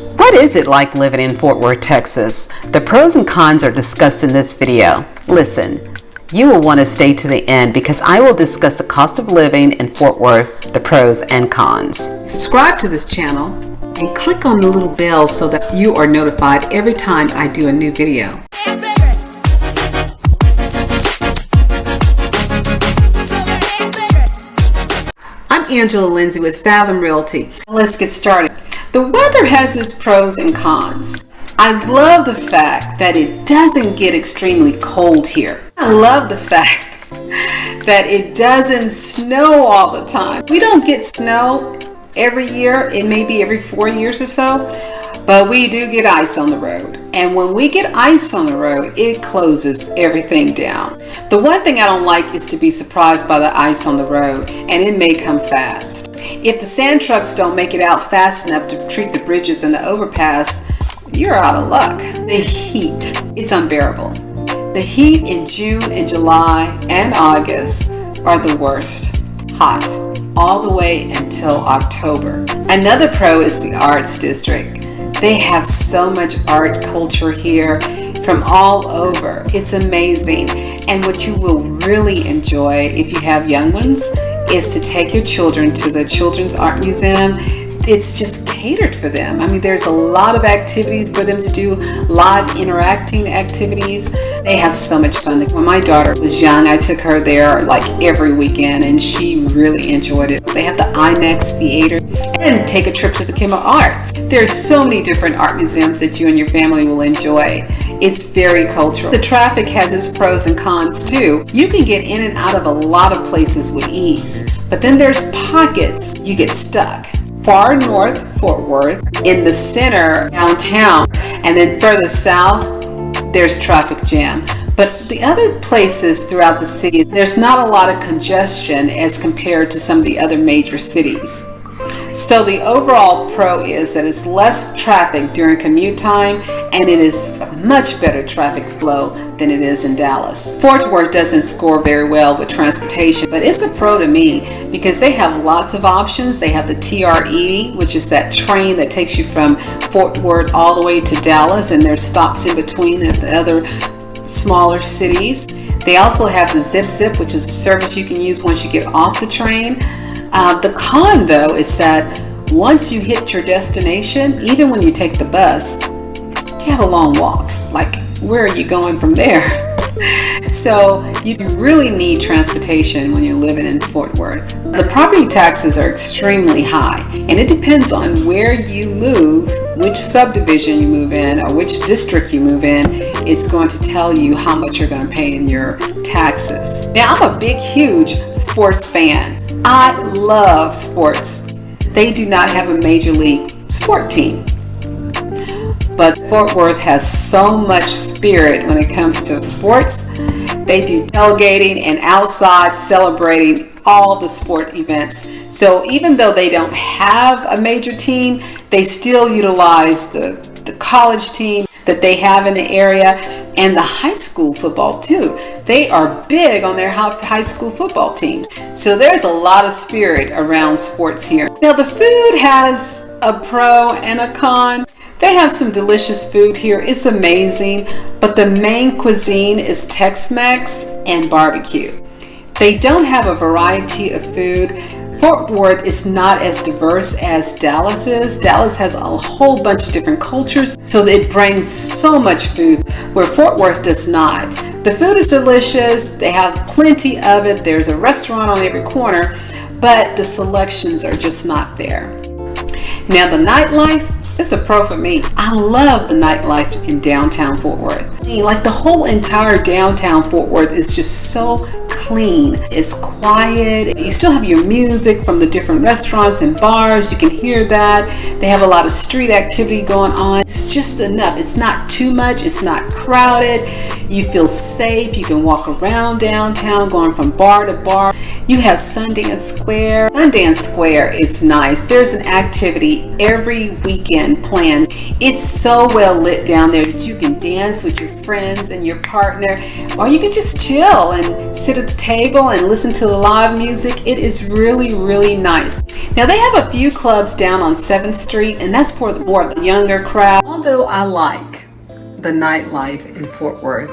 What is it like living in Fort Worth, Texas? The pros and cons are discussed in this video. Listen, you will want to stay to the end because I will discuss the cost of living in Fort Worth, the pros and cons. Subscribe to this channel and click on the little bell so that you are notified every time I do a new video. I'm Angela Lindsay with Fathom Realty. Let's get started. The weather has its pros and cons. I love the fact that it doesn't get extremely cold here. I love the fact that it doesn't snow all the time. We don't get snow every year. It may be every 4 years or so, but we do get ice on the road. And when we get ice on the road, it closes everything down. The one thing I don't like is to be surprised by the ice on the road, and it may come fast. If the sand trucks don't make it out fast enough to treat the bridges and the overpass, you're out of luck. The heat, it's unbearable. The heat in June and July and August are the worst. Hot all the way until October. Another pro is the Arts District. They have so much art culture here from all over. It's amazing. And what you will really enjoy if you have young ones is to take your children to the Children's Art Museum. It's just catered for them. I mean, there's a lot of activities for them to do, live interacting activities. They have so much fun. When my daughter was young, I took her there like every weekend and she really enjoyed it. They have the IMAX theater and take a trip to the Kimmel Arts. There's so many different art museums that you and your family will enjoy. It's very cultural. The traffic has its pros and cons too. You can get in and out of a lot of places with ease, but then there's pockets you get stuck. Far north, Fort Worth, in the center, downtown, and then further south, there's traffic jam. But the other places throughout the city, there's not a lot of congestion as compared to some of the other major cities. So the overall pro is that it's less traffic during commute time, and it is a much better traffic flow than it is in Dallas. Fort Wort doesn't score very well with transportation, but it's a pro to me because they have lots of options. They have the TRE, which is that train that takes you from Fort Wort all the way to Dallas, and there's stops in between at the other smaller cities. They also have the Zip, which is a service you can use once you get off the train. The con, though, is that once you hit your destination, even when you take the bus, you have a long walk. Like, where are you going from there? So you really need transportation when you're living in Fort Worth. The property taxes are extremely high, and it depends on where you move, which subdivision you move in, or which district you move in. It's going to tell you how much you're going to pay in your taxes. Now, I'm a big, huge sports fan. I love sports. They do not have a major league sport team. But Fort Worth has so much spirit when it comes to sports. They do tailgating and outside celebrating all the sport events. So even though they don't have a major team, they still utilize the college team that they have in the area and the high school football too. They are big on their high school football teams. So there's a lot of spirit around sports here. Now the food has a pro and a con. They have some delicious food here. It's amazing, but the main cuisine is Tex-Mex and barbecue. They don't have a variety of food. Fort Worth is not as diverse as Dallas is. Dallas has a whole bunch of different cultures, so it brings so much food, where Fort Worth does not. The food is delicious. They have plenty of it. There's a restaurant on every corner, but the selections are just not there. Now the nightlife, it's a pro for me. I love the nightlife in downtown Fort Worth. Like the whole entire downtown Fort Worth is just so clean. It's quiet. You still have your music from the different restaurants and bars. You can hear that. They have a lot of street activity going on. It's just enough. It's not too much. It's not crowded. You feel safe. You can walk around downtown going from bar to bar. You have Sundance Square. Sundance Square is nice. There's an activity every weekend planned. It's so well lit down there that you can dance with your friends and your partner, or you can just chill and sit at the the table and listen to the live music. It is really, really nice. Now they have a few clubs down on 7th Street, and that's for more of the younger crowd. Although I like the nightlife in Fort Worth,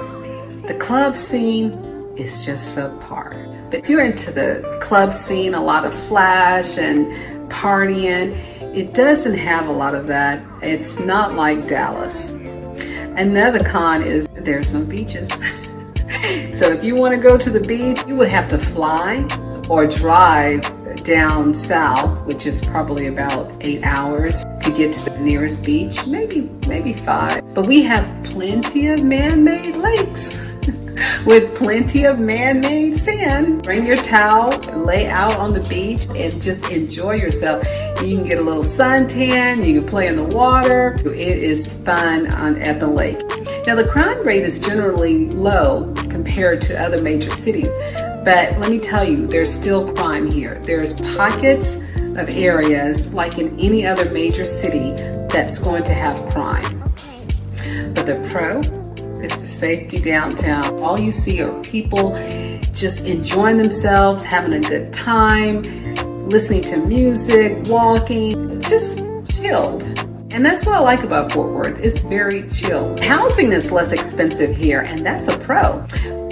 the club scene is just subpar. But if you're into the club scene, a lot of flash and partying, it doesn't have a lot of that. It's not like Dallas. Another con is there's no beaches. So if you want to go to the beach, you would have to fly or drive down south, which is probably about 8 hours to get to the nearest beach, maybe 5. But we have plenty of man-made lakes with plenty of man-made sand. Bring your towel, lay out on the beach, and just enjoy yourself. You can get a little suntan, you can play in the water. It is fun at the lake. Now the crime rate is generally low compared to other major cities, but let me tell you, there's still crime here. There's pockets of areas like in any other major city that's going to have crime. But the pro is the safety downtown. All you see are people just enjoying themselves, having a good time, listening to music, walking, just chilled. And that's what I like about Fort Worth. It's very chilled. Housing is less expensive here, and that's a pro.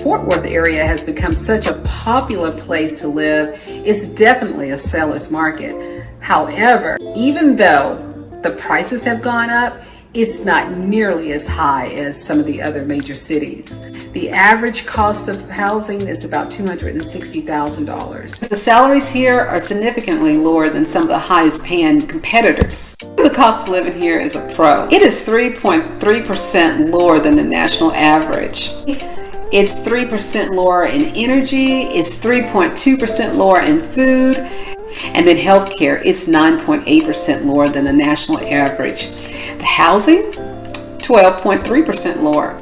Fort Worth area has become such a popular place to live. It's definitely a seller's market. However, even though the prices have gone up, it's not nearly as high as some of the other major cities. The average cost of housing is about $260,000. The salaries here are significantly lower than some of the highest paying competitors. The cost of living here is a pro. It is 3.3% lower than the national average. It's 3% lower in energy, it's 3.2% lower in food, and then healthcare, it's 9.8% lower than the national average. The housing, 12.3% lower.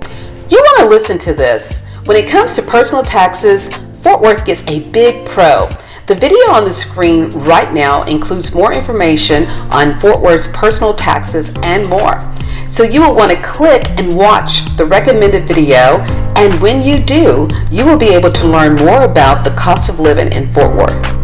You want to listen to this. When it comes to personal taxes, Fort Worth gets a big pro. The video on the screen right now includes more information on Fort Worth's personal taxes and more. So you will want to click and watch the recommended video, and when you do, you will be able to learn more about the cost of living in Fort Worth.